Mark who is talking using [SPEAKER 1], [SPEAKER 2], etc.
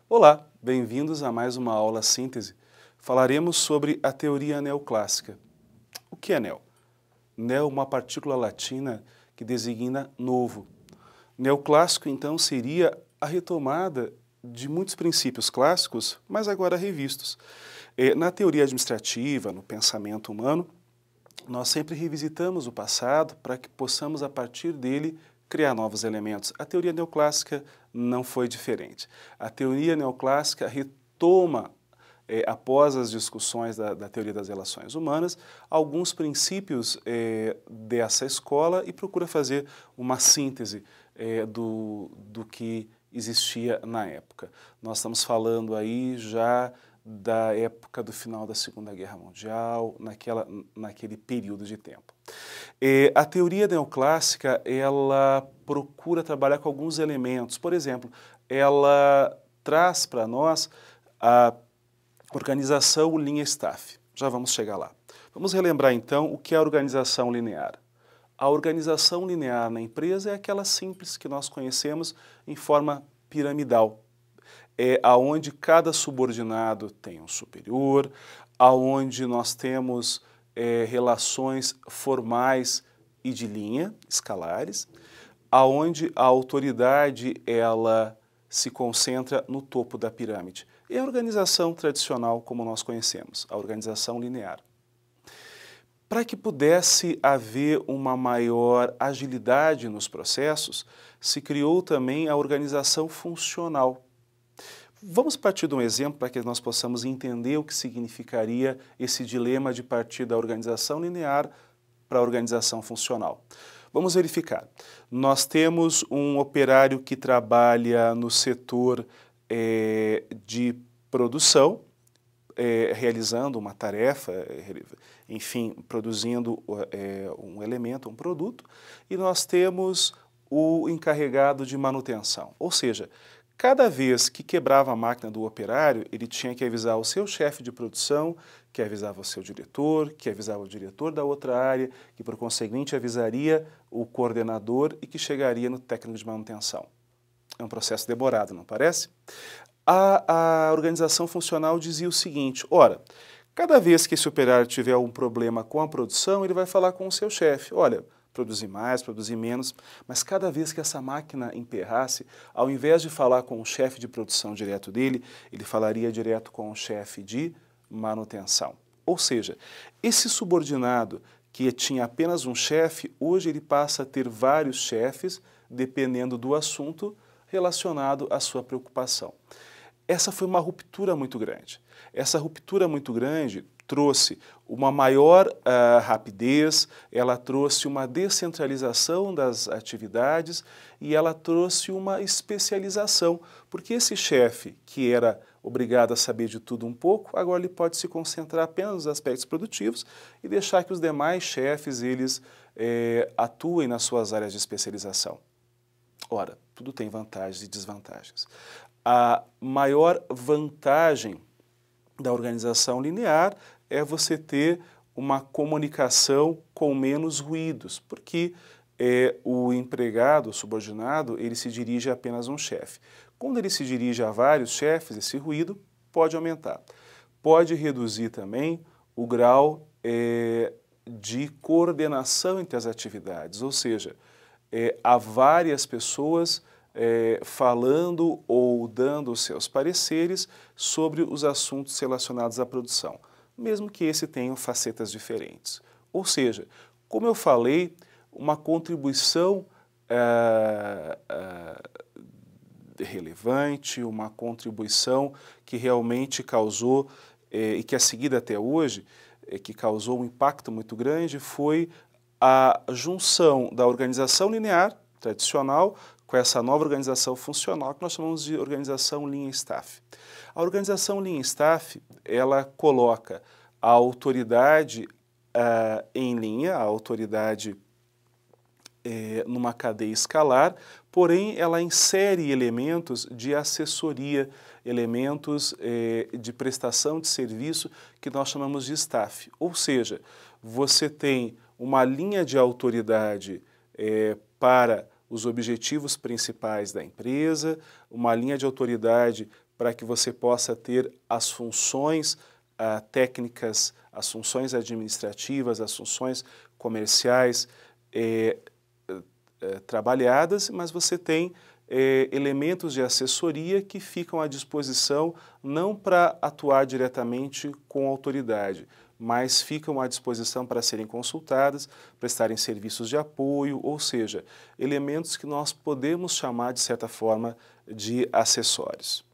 [SPEAKER 1] Olá, bem-vindos a mais uma aula síntese. Falaremos sobre a teoria neoclássica. O que é neo? Neo é uma partícula latina que designa novo. Neoclássico, então, seria a retomada de muitos princípios clássicos, mas agora revistos. Na teoria administrativa, no pensamento humano, nós sempre revisitamos o passado para que possamos, a partir dele, criar novos elementos. A teoria neoclássica não foi diferente. A teoria neoclássica retoma, após as discussões da teoria das relações humanas, alguns princípios dessa escola e procura fazer uma síntese do que existia na época. Nós estamos falando aí já da época do final da Segunda Guerra Mundial, naquele período de tempo. A teoria neoclássica, ela procura trabalhar com alguns elementos. Por exemplo, ela traz para nós a organização linha staff. Já vamos chegar lá. Vamos relembrar então o que é a organização linear. A organização linear na empresa é aquela simples que nós conhecemos em forma piramidal. É aonde cada subordinado tem um superior, aonde nós temos relações formais e de linha, escalares, aonde a autoridade ela se concentra no topo da pirâmide. É a organização tradicional como nós conhecemos, a organização linear. Para que pudesse haver uma maior agilidade nos processos, se criou também a organização funcional. Vamos partir de um exemplo para que nós possamos entender o que significaria esse dilema de partir da organização linear para a organização funcional. Vamos verificar. Nós temos um operário que trabalha no setor de produção, realizando uma tarefa, enfim, produzindo um elemento, um produto, e nós temos o encarregado de manutenção, ou seja, cada vez que quebrava a máquina do operário, ele tinha que avisar o seu chefe de produção, que avisava o seu diretor, que avisava o diretor da outra área, que por conseguinte avisaria o coordenador e que chegaria no técnico de manutenção. É um processo demorado, não parece? A organização funcional dizia o seguinte: ora, cada vez que esse operário tiver um problema com a produção, ele vai falar com o seu chefe. Olha, produzir mais, produzir menos, mas cada vez que essa máquina emperrasse, ao invés de falar com o chefe de produção direto dele, ele falaria direto com o chefe de manutenção. Ou seja, esse subordinado que tinha apenas um chefe, hoje ele passa a ter vários chefes, dependendo do assunto relacionado à sua preocupação. Essa foi uma ruptura muito grande. Essa ruptura muito grande trouxe uma maior rapidez, ela trouxe uma descentralização das atividades e ela trouxe uma especialização, porque esse chefe que era obrigado a saber de tudo um pouco, agora ele pode se concentrar apenas nos aspectos produtivos e deixar que os demais chefes eles atuem nas suas áreas de especialização. Ora, tudo tem vantagens e desvantagens. A maior vantagem da organização linear é você ter uma comunicação com menos ruídos, porque o empregado, o subordinado, ele se dirige a apenas um chefe. Quando ele se dirige a vários chefes, esse ruído pode aumentar. Pode reduzir também o grau de coordenação entre as atividades, ou seja, há várias pessoas falando ou dando os seus pareceres sobre os assuntos relacionados à produção, mesmo que esse tenha facetas diferentes. Ou seja, como eu falei, uma contribuição relevante, uma contribuição que realmente causou, e que é seguida até hoje, que causou um impacto muito grande, foi a junção da organização linear tradicional com essa nova organização funcional que nós chamamos de organização linha staff. A organização linha staff, ela coloca a autoridade em linha, a autoridade numa cadeia escalar, porém ela insere elementos de assessoria, elementos de prestação de serviço que nós chamamos de staff. Ou seja, você tem uma linha de autoridade para os objetivos principais da empresa, uma linha de autoridade para que você possa ter as funções técnicas, as funções administrativas, as funções comerciais trabalhadas, mas você tem elementos de assessoria que ficam à disposição não para atuar diretamente com a autoridade, mas ficam à disposição para serem consultadas, prestarem serviços de apoio, ou seja, elementos que nós podemos chamar, de certa forma, de acessórios.